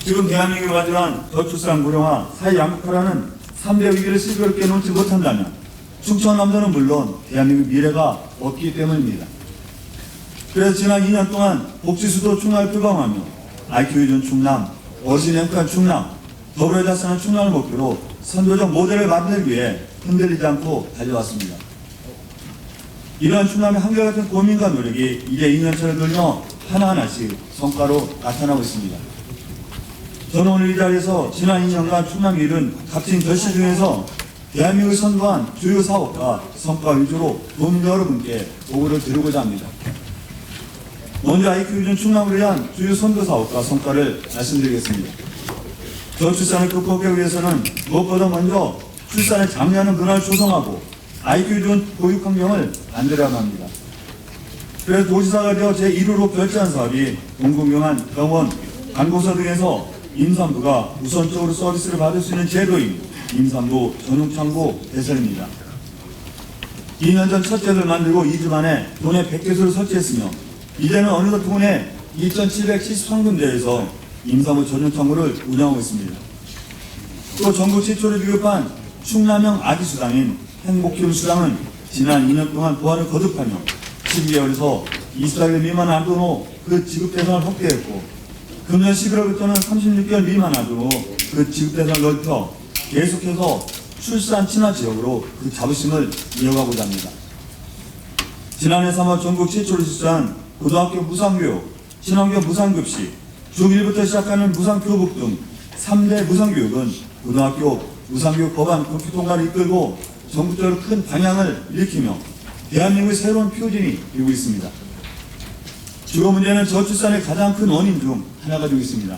지금 대한민국이 마주한 저출산 고령화, 사회 양극화라는 3대 위기를 시끄럽게 놓지 못한다면 충청남도는 물론 대한민국 미래가 없기 때문입니다. 그래서 지난 2년 동안 복지수도 충남을 표방하며 IQ 기준 충남, 어르신 행복한 충남, 더불어 달성한 충남을 목표로 선도적 모델을 만들기 위해 흔들리지 않고 달려왔습니다. 이러한 충남의 한결같은 고민과 노력이 이제 2년차를 돌며 하나하나씩 성과로 나타나고 있습니다. 저는 오늘 이 자리에서 지난 2년간 충남이 이룬 값진 결실 중에서 대한민국이 선도한 주요 사업과 성과 위주로 도민 여러분께 보고를 드리고자 합니다. 먼저 IQ 기준 충남을 위한 주요 선도 사업과 성과를 말씀드리겠습니다. 저출산을 극복하기 위해서는 무엇보다 먼저 출산을 장려하는 문화를 조성하고 IQ 기준 보육 환경을 만들어야 합니다. 그래서 도지사가 되어 제1호로 별제한 사업이 공공기관, 병원, 관공서 등에서 임산부가 우선적으로 서비스를 받을 수 있는 제도인 임산부 전용창고 개설입니다. 2년 전 첫 제도를 만들고 2주 만에 도내 100개소를 설치했으며 이제는 어느덧 도내 2,773군데에서 임산부 전용창고를 운영하고 있습니다. 또 전국 최초로 비급한 충남형 아기수당인 행복키움수당은 지난 2년 동안 보완을 거듭하며 12개월에서 24개월 미만 아동으로 그 지급 대상을 확대했고 금년 11월부터는 36개월 미만 아동으로 그 지급 대상을 넓혀 계속해서 출산 친화 지역으로 그 자부심을 이어가고자 합니다. 지난해 3월 전국 최초로 실시한 고등학교 무상교육, 친환경 무상급식, 중1부터 시작하는 무상교복 등 3대 무상교육은 고등학교 무상교육 법안 국회 통과를 이끌고 전국적으로 큰 방향을 일으키며 대한민국의 새로운 표징이 되고 있습니다. 주요 문제는 저출산의 가장 큰 원인 중 하나가 되고 있습니다.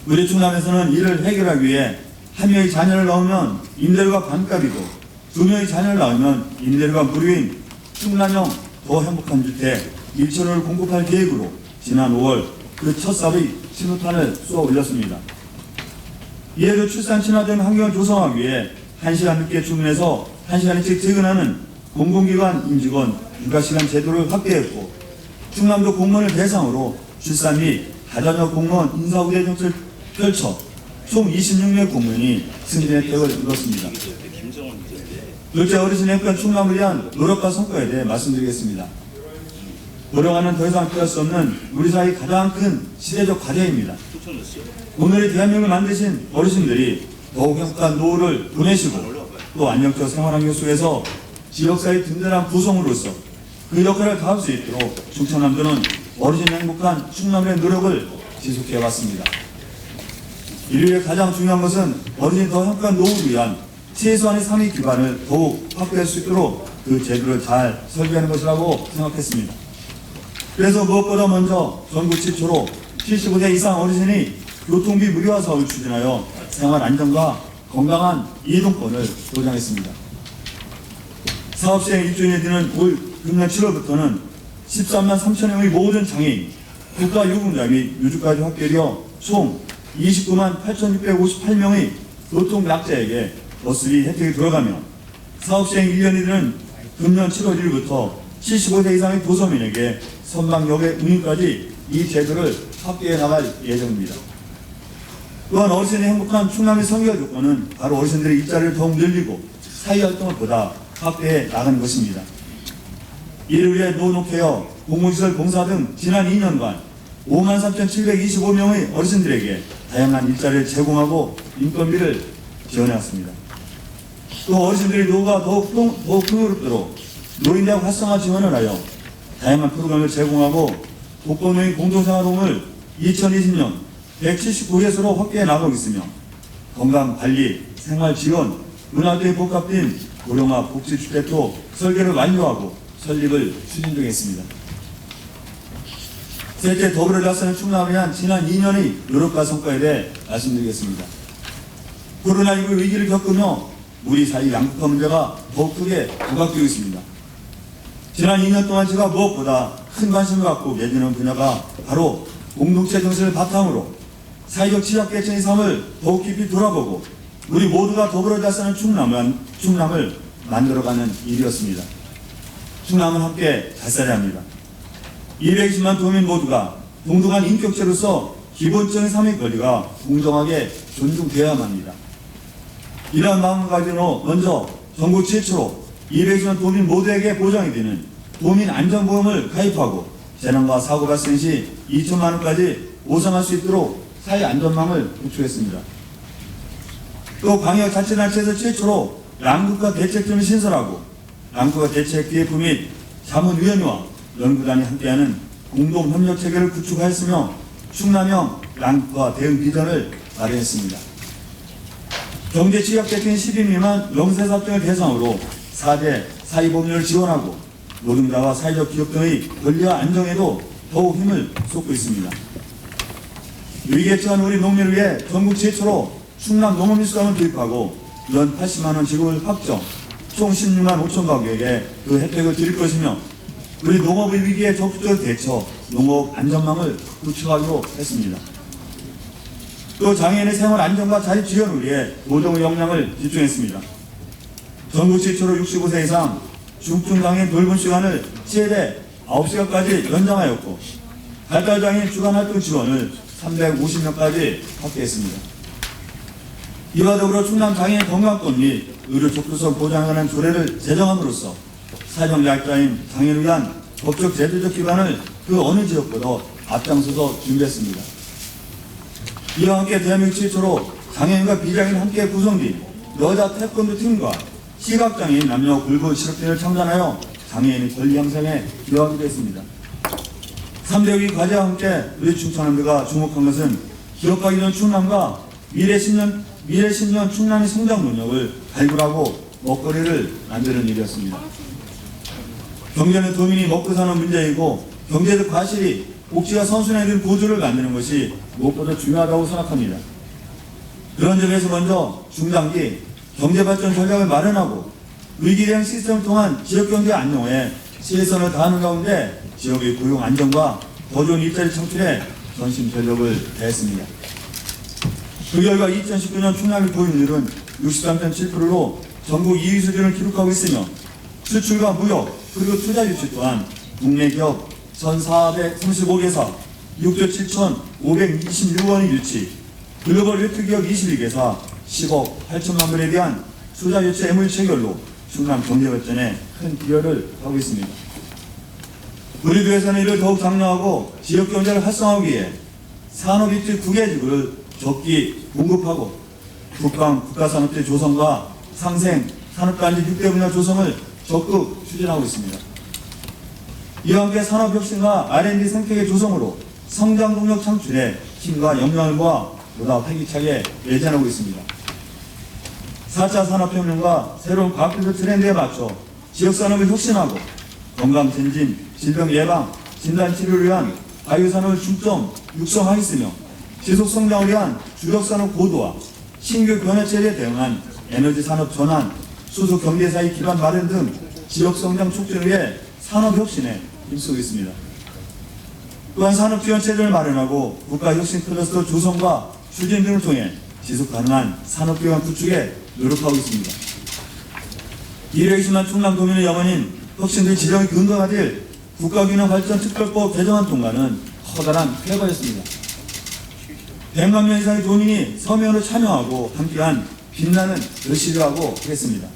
우리 충남에서는 이를 해결하기 위해 한 명의 자녀를 낳으면 임대료가 반값이고 두 명의 자녀를 낳으면 임대료가 무료인 충남형 더 행복한 주택 1,000호를 공급할 계획으로 지난 5월 그 첫 사업의 신호탄을 쏘아 올렸습니다. 이에도 출산 친화된 환경을 조성하기 위해 1시간 늦게 출근해서 1시간 일찍 퇴근하는 공공기관 임직원 육아시간 제도를 확대했고 충남도 공무원을 대상으로 출산 및 가정력 공무원 인사우대 정책을 펼쳐 총 26명의 공무원이 승진 혜택을 이뤘습니다. 둘째, 어르신 행복한 충남을 위한 노력과 성과에 대해 말씀드리겠습니다. 고령화는 더 이상 피할 수 없는 우리 사회의 가장 큰 시대적 과제입니다. 오늘의 대한민국을 만드신 어르신들이 더욱 행복한 노후를 보내시고 또 안정적 생활환경 속에서 지역사회의 든든한 구성으로서 그 역할을 다할 수 있도록 충청남도는 어르신 행복한 충남의 노력을 지속해왔습니다. 인류의 가장 중요한 것은 어르신 더 행복한 노후를 위한 최소한의 삶의 기반을 더욱 확보할 수 있도록 그 제도를 잘 설계하는 것이라고 생각했습니다. 그래서 무엇보다 먼저 전국 최초로 75세 이상 어르신이 교통비 무료화 사업을 추진하여 생활 안정과 건강한 이동권을 보장했습니다. 사업 시행 1주년이 되는 올 금년 7월부터는 13만 3천여 명의 모든 장애인, 국가유공자 및 유주까지 확대되어 총 29만 8,658명의 교통약자에게 버스비 혜택이 들어가며 사업 시행 1년이 되는 금년 7월 1일부터 75세 이상의 도서민에게 선박역의 운임까지 이 제도를 확대해 나갈 예정입니다. 또한 어르신의 행복한 충남의 성의와 조건은 바로 어르신들의 일자리를 더욱 늘리고 사회활동을 보다 확대해 나가는 것입니다. 이를 위해 노노케어, 공공시설 봉사 등 지난 2년간 53,725명의 어르신들에게 다양한 일자리를 제공하고 인건비를 지원해왔습니다. 또 어르신들의 노후가 더욱 풍요롭도록 노인대학 활성화 지원을 하여 다양한 프로그램을 제공하고 독거노인 공동생활홈을 2020년 179개소로 확대해 나가고 있으며 건강관리, 생활지원, 문화도에 복합된 고령화 복지주택도 설계를 완료하고 설립을 추진 중에 있습니다. 셋째, 더불어 달성한 충남을 위한 지난 2년의 노력과 성과에 대해 말씀드리겠습니다. 코로나19 위기를 겪으며 우리 사회 양극화 문제가 더욱 크게 부각되고 있습니다. 지난 2년 동안 제가 무엇보다 큰 관심을 갖고 내주는 분야가 바로 공동체 정신을 바탕으로 사회적 취약계층의 삶을 더욱 깊이 돌아보고 우리 모두가 더불어 달성하는 충남을 만들어가는 일이었습니다. 충남은 함께 잘 살아야 합니다. 220만 도민 모두가 동등한 인격체로서 기본적인 삶의 권리가 공정하게 존중되어야만 합니다. 이러한 마음가짐으로 먼저 전국 최초로 220만 도민 모두에게 보장이 되는 도민 안전보험을 가입하고 재난과 사고 발생 시 2천만 원까지 보상할 수 있도록 사회 안전망을 구축했습니다. 또 광역자치단체에서 최초로 양극화 대책팀을 신설하고 양극화 대책 기획부 및 자문위원회와 연구단이 함께하는 공동협력체계를 구축하였으며 충남형 양극화 대응 비전을 마련했습니다. 경제 취약 대표인 10인 미만 영세사업장을 대상으로 4대 사회법률을 지원하고 노동자와 사회적 기업 등의 권리와 안정에도 더욱 힘을 쏟고 있습니다. 위기에 처한 우리 농민을 위해 전국 최초로 충남 농업인수당을 도입하고 연 80만 원 지급을 확정, 총 16만 5천 가구에게 그 혜택을 드릴 것이며 우리 농업의 위기에 적극적으로 대처, 농업 안전망을 구축하기로 했습니다. 또 장애인의 생활 안전과 자립 지원을 위해 노동의 역량을 집중했습니다. 전국 최초로 65세 이상 중증장애인 돌봄 시간을 최대 9시간까지 연장하였고 발달장애인 주간활동 지원을 350명까지 확대했습니다. 이와 더불어 충남 장애인 건강권 및 의료 접근성 보장에 관한 조례를 제정함으로써 사정약자인 장애인을 위한 법적 제도적 기반을 그 어느 지역보다 앞장서서 준비했습니다. 이와 함께 대한민국 최초로 장애인과 비장애인 함께 구성된 여자 태권도 팀과 시각장애인 남녀 불구 실업팀을 창단하여 장애인의 권리 향상에 기여하기도 했습니다. 3대 위기 과제와 함께 우리 충청남도가 주목한 것은 기업가기 전 충남과 미래 10년 충남의 성장 능력을 발굴하고 먹거리를 만드는 일이었습니다. 경제는 도민이 먹고 사는 문제이고 경제적 과실이 복지가 선순환된 구조를 만드는 것이 무엇보다 중요하다고 생각합니다. 그런 점에서 먼저 중장기 경제발전 전략을 마련하고 위기 대응 시스템을 통한 지역경제 안정화에 최선을 다하는 가운데 지역의 고용 안정과 더 좋은 일자리 창출에 전심전력을 다했습니다. 그 결과 2019년 충남의 고용률은 63.7%로 전국 2위 수준을 기록하고 있으며 수출과 무역 그리고 투자 유치 또한 국내 기업 1,435개사 6조 7,526원의 유치, 글로벌 웨트 기업 22개사 10억 8천만 불에 대한 투자 유치 MOU 체결로 충남 경제 발전에 큰 기여를 하고 있습니다. 우리 도에서는 이를 더욱 장려하고 지역 경제를 활성화하기 위해 산업 입지 9개 지구를 적기 공급하고 국가산업체 조성과 상생 산업단지 6대 분야 조성을 적극 추진하고 있습니다. 이와 함께 산업혁신과 R&D 생태계 조성으로 성장 동력 창출에 힘과 역량을 모아 보다 활기차게 예전하고 있습니다. 4차 산업혁명과 새로운 과학기술 트렌드에 맞춰 지역산업을 혁신하고 건강증진, 질병 예방, 진단치료를 위한 바이오산업을 중점 육성하겠으며 지속성장을 위한 주력산업 고도화, 신규 변화체제에 대응한 에너지산업 전환, 소속경제사의 기반 마련 등 지역성장 촉진을 위해 산업혁신에 힘쓰고 있습니다. 또한 산업지원체제를 마련하고 국가혁신 클러스터 조성과 추진 등을 통해 지속가능한 산업기반 구축에 노력하고 있습니다. 220만 충남도민의 영원인 혁신의 지정의 근거가 될 국가균형발전특별법 개정안 통과는 커다란 쾌거였습니다. 100만 명 이상의 도민이 서명으로 참여하고 함께한 빛나는 결실을 하고 했습니다.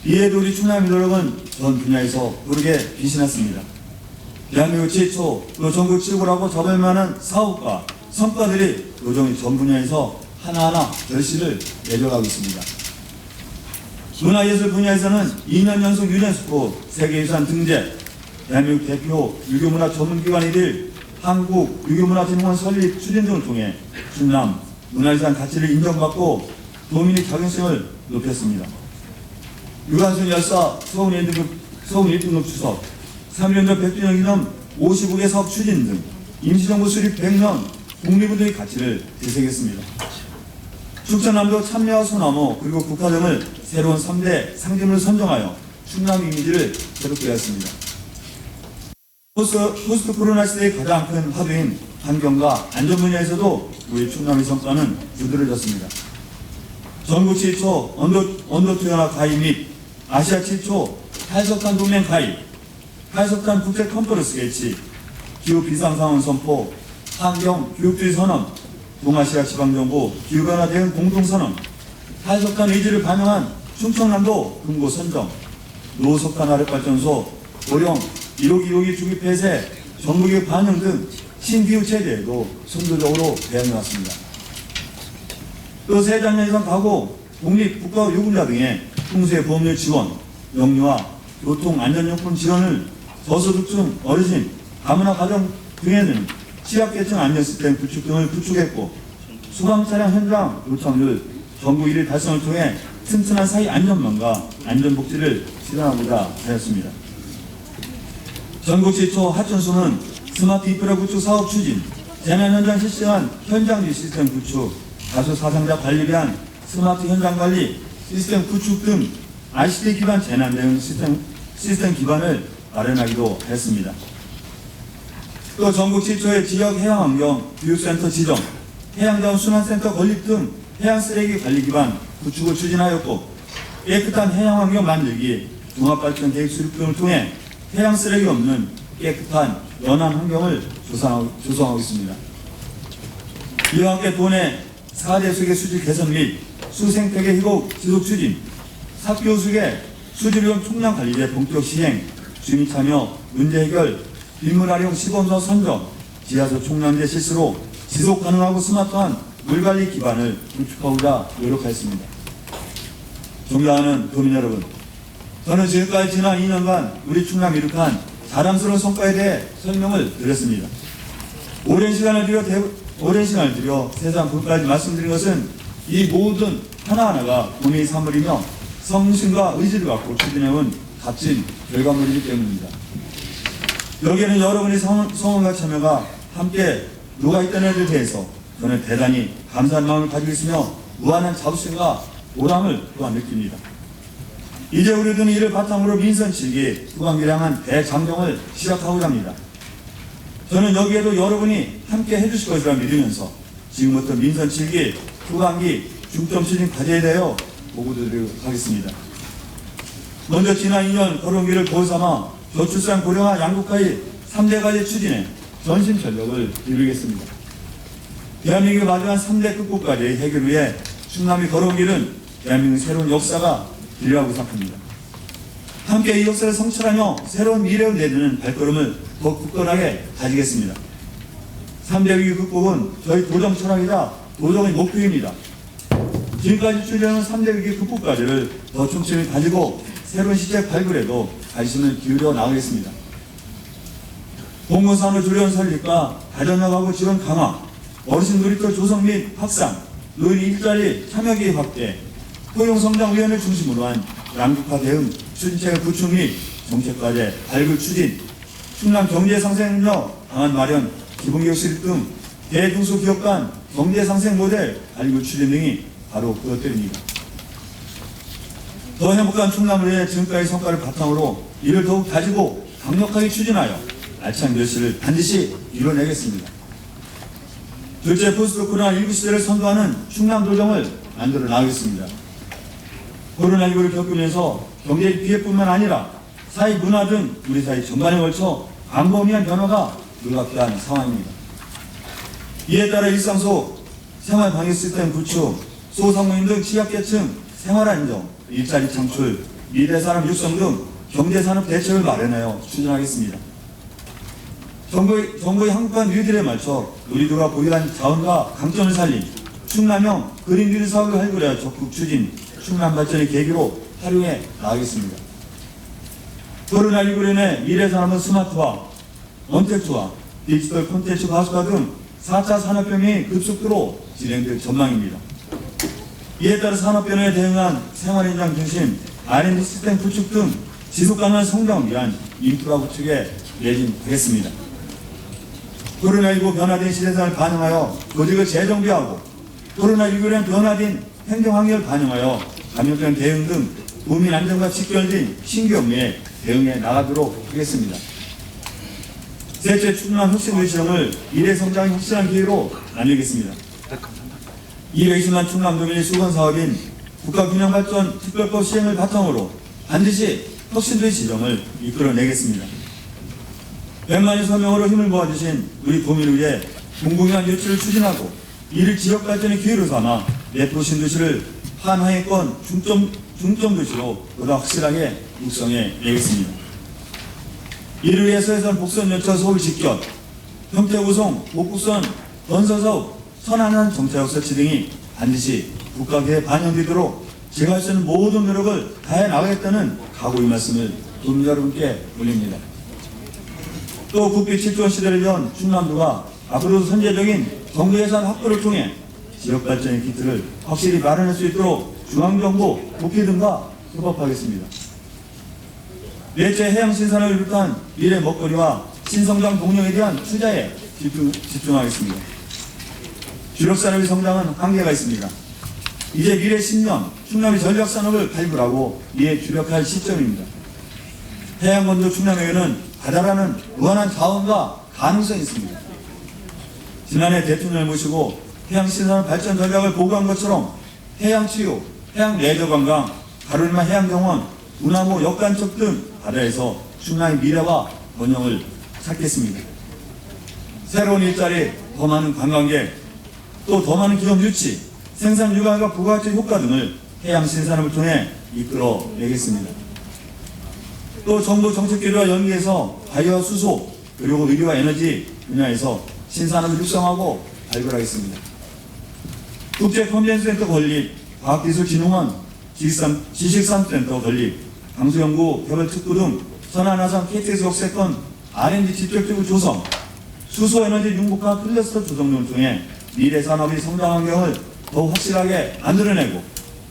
이에도 우리 충남의 노력은 전 분야에서 고르게 빛이 났습니다. 대한민국 최초 또 전국 최고라고 잡을 만한 사업과 성과들이 노정의 전 분야에서 하나하나 결실을 내려가고 있습니다. 문화예술 분야에서는 2년 연속 유네스코 세계유산 등재, 대한민국 대표 유교문화 전문기관이 될 한국유교문화진흥원 설립 추진 등을 통해 충남 문화유산 가치를 인정받고 도민의 자긍심을 높였습니다. 유관순 열사 서울 1등급 추석, 3년전 100주년 기념 55개 사업 추진 등 임시정부 수립 100년 국립운동의 가치를 되새겼습니다. 충청남도 참여와 소나무 그리고 국화 등을 새로운 3대 상징으로 선정하여 충남 이미지를 회복되었습니다. 포스트 코로나 시대의 가장 큰 화두인 환경과 안전 분야에서도 우리 충남의 성과는 두드러졌습니다. 전국 최초 언더투연합 가입 및 아시아 최초 탈석탄 동맹 가입, 탈석탄 국제 컨퍼런스 개최, 기후 비상상황 선포, 환경, 교육주의 선언, 동아시아 지방정부 기후변화 대응 공동선언, 탈석탄 의지를 반영한 충청남도 금고 선정, 노석탄 화력발전소, 고령 1호기 2호기 주기 폐쇄, 정부기업 반영 등 신기후 체제에도 선도적으로 대응해왔습니다. 또 세장년 이상 가구, 독립 국가 유급자 등의 풍수의 보험료 지원, 영유아, 교통 안전용품 지원을 저소득층 어르신, 다문화 가정 등에는 취약계층 안전시스템 구축 등을 구축했고, 소방차량 현장 요청률 전국 1위 달성을 통해 튼튼한 사회 안전망과 안전복지를 실현하고자 하였습니다. 전국 최초 하천수는 스마트 인프라 구축 사업 추진, 재난 현장 실시간 현장지 시스템 구축, 가수 사상자 관리 위한 스마트 현장 관리 시스템 구축 등 ICT 기반 재난 대응 시스템 기반을 마련하기도 했습니다. 또 전국 최초의 지역 해양환경 교육센터 지정, 해양자원 순환센터 건립 등 해양 쓰레기 관리 기반 구축을 추진하였고, 깨끗한 해양환경 만들기 종합발전 계획 수립 등을 통해 해양 쓰레기 없는 깨끗한 연안 환경을 조성하고 있습니다. 이와 함께 도내 4대 수계 수질 개선 및 수생태계 희곡 지속 추진, 삭교 수계 수질위험 총량 관리제 본격 시행, 주민 참여 문제 해결, 빗물 활용 시범서 선정, 지하수 총량제 실시로 지속 가능하고 스마트한 물관리 기반을 구축하고자 노력하였습니다. 존경하는 도민 여러분, 저는 지금까지 지난 2년간 우리 충남이 이룩한 자랑스러운 성과에 대해 설명을 드렸습니다. 오랜 시간을 들여 세상 분까지 말씀드린 것은 이 모든 하나하나가 본인의 산물이며 성심과 의지를 갖고 추진해온 값진 결과물이기 때문입니다. 여기에는 여러분의 성원과 참여가 함께 녹아있다는 데에 대해서 저는 대단히 감사한 마음을 가지고 있으며 무한한 자부심과 보람을 또한 느낍니다. 이제 우리들은 이를 바탕으로 민선 7기 후반기를 향한 대장정을 시작하고자 합니다. 저는 여기에도 여러분이 함께 해주실 것이라 믿으면서 지금부터 민선 7기 후반기 중점 추진 과제에 대하여 보고드리도록 하겠습니다. 먼저 지난 2년 거론기를 도울 삼아 저출산 고령화 양극화의 3대 과제 추진에 전심 전력을 기울이겠습니다. 대한민국이 마주한 3대 극복과제의 해결 위해 충남이 걸어온 길은 대한민국의 새로운 역사가 필요하고 생각합니다. 함께 이 역사를 성취하며 새로운 미래를 내드는 발걸음을 더 굳건하게 가지겠습니다. 3대 위기 극복은 저희 도정 철학이자 도정의 목표입니다. 지금까지 추진하는 3대 위기 극복과제를 더 충실히 가지고 새로운 시책 발굴에도 관심을 기울여 나가겠습니다. 공무산업 주련 설립과 가정학하고 지원 강화, 어르신 놀이터 조성 및 확산, 노인 일자리 참여기회 확대, 포용성장위원회를 중심으로 한 양극화 대응 추진책의 구축 및 정책과제 발굴 추진, 충남 경제상생력 방안 마련, 기본교육 수립 등 대중소기업 간 경제상생 모델 발굴 추진 등이 바로 그것들입니다. 더 행복한 충남을 위해 지금까지 성과를 바탕으로 이를 더욱 다지고 강력하게 추진하여 알찬 결실을 반드시 이뤄내겠습니다. 둘째, 포스트 코로나19 시대를 선도하는 충남 도정을 만들어 나가겠습니다. 코로나19를 겪으면서 경제적 피해뿐만 아니라 사회 문화 등 우리 사회 전반에 걸쳐 광범위한 변화가 불가피한 상황입니다. 이에 따라 일상 속 생활 방역 시스템 구축, 소상공인 등 취약계층 생활 안정, 일자리 창출, 미래산업 육성 등 경제산업 대책을 마련하여 추진하겠습니다. 정부의 한국판 뉴딜에 맞춰 우리들과 보유한 자원과 강점을 살린 충남형 그린 뉴딜 사업을 활발하여 적극 추진, 충남 발전의 계기로 활용해 나가겠습니다. 코로나19로 인해 미래산업은 스마트화, 언택트화, 디지털 콘텐츠 가수화 등 4차 산업혁명이 급속도로 진행될 전망입니다. 이에 따라 산업변화에 대응한 생활현장 중심, R&D 시스템 구축 등 지속가능한 성장을 위한 인프라 구축에 매진하겠습니다. 코로나19 변화된 시대상을 반영하여 조직을 재정비하고 코로나19로 인한 변화된 행정환경을 반영하여 감염병 대응 등 국민 안전과 직결된 신규 업무에 대응해 나가도록 하겠습니다. 셋째, 충남 혁신도시 실험을 미래 성장의 확실한 기회로 나누겠습니다. 220만 충남도민의 수건 사업인 국가균형발전 특별법 시행을 바탕으로 반드시 혁신도시 지정을 이끌어내겠습니다. 100만의 서명으로 힘을 모아주신 우리 도민을 위해 공공연 유치를 추진하고 이를 지역 발전의 기회로 삼아 내포 신도시를 한항해권 중점 도시로 보다 확실하게 육성해 내겠습니다. 이를 위해서 해선 복선 연차 서울 직결, 평택 우송, 복북선 건설사업, 선안한 정차역 설치 등이 반드시 국가계에 반영되도록 제가 할 수 있는 모든 노력을 다해 나가겠다는 각오의 말씀을 도민 여러분께 올립니다. 또 국비 7조 원 시대를 연 충남도가 앞으로도 선제적인 정부 예산 확보를 통해 지역 발전의 기틀을 확실히 마련할 수 있도록 중앙정부, 국회 등과 협업하겠습니다. 넷째, 해양신산업을 비롯한 미래 먹거리와 신성장 동력에 대한 투자에 집중하겠습니다. 주력산업의 성장은 한계가 있습니다. 이제 미래 10년 충남의 전략산업을 발굴하고 이에 주력할 시점입니다. 해양건조 충남에게는 바다라는 무한한 자원과 가능성이 있습니다. 지난해 대통령을 모시고 해양신산업 발전 전략을 보고한 것처럼 해양치유, 해양레저관광, 가로리마 해양정원, 운하모 역간척 등 바다에서 충남의 미래와 번영을 찾겠습니다. 새로운 일자리, 더 많은 관광객, 또 더 많은 기업 유치, 생산 육아와 부가가치 효과 등을 해양신산업을 통해 이끌어내겠습니다. 또 정부 정책기류와 연계해서 바이오와 수소, 그리고 의료와 에너지 분야에서 신산업을 육성하고 발굴하겠습니다. 국제컨벤션센터 건립, 과학기술진흥원, 지식산업센터 건립, 강수연구, 개발특구 등 선한화산 KTX 역세권 R&D 직접적으로 조성, 수소에너지 융복합 클러스터 조성 등을 통해 미래 산업의 성장 환경을 더욱 확실하게 만들어내고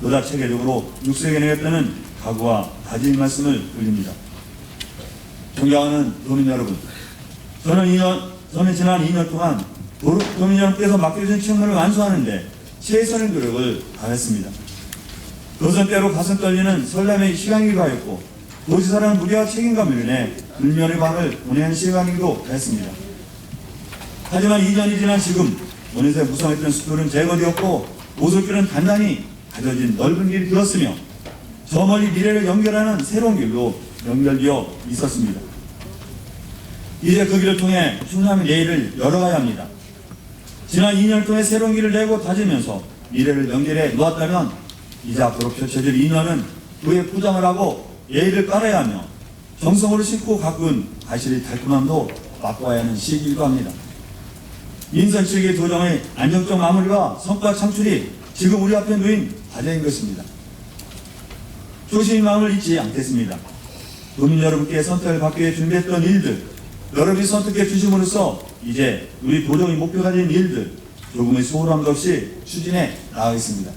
보다 체계적으로 육성해내겠다는 각오와 다짐 말씀을 드립니다. 존경하는 도민 여러분, 저는 지난 2년 동안 도민 여러분께서 맡겨주신 책무를 완수하는 데 최선의 노력을 다했습니다. 도전 때로 가슴 떨리는 설렘의 시간이기도 하였고 도지사라는 무게와 책임감을 인해 불면의 밤을 보내는 시간이기도 했습니다. 하지만 2년이 지난 지금 어느새 무성했던 숲들은 제거되었고 오솔길은 단단히 가져진 넓은 길이 되었으며 저 멀리 미래를 연결하는 새로운 길로 연결되어 있었습니다. 이제 그 길을 통해 충남의 내일을 열어가야 합니다. 지난 2년을 통해 새로운 길을 내고 다지면서 미래를 연결해 놓았다면 이제 앞으로 펼쳐질 2년은 그에 포장을 하고 예의를 깔아야 하며 정성으로 싣고 가꾼 가실의 달콤함도 맛봐야 하는 시기이기도 합니다. 인선 7기 도정의 안정적 마무리와 성과 창출이 지금 우리 앞에 놓인 과제인 것입니다. 조심의 마음을 잊지 않겠습니다. 도민 여러분께 선택을 받기 위해 준비했던 일들, 여러분이 선택해 주심으로써 이제 우리 도정의 목표가 된 일들 조금의 소홀함도 없이 추진해 나가겠습니다.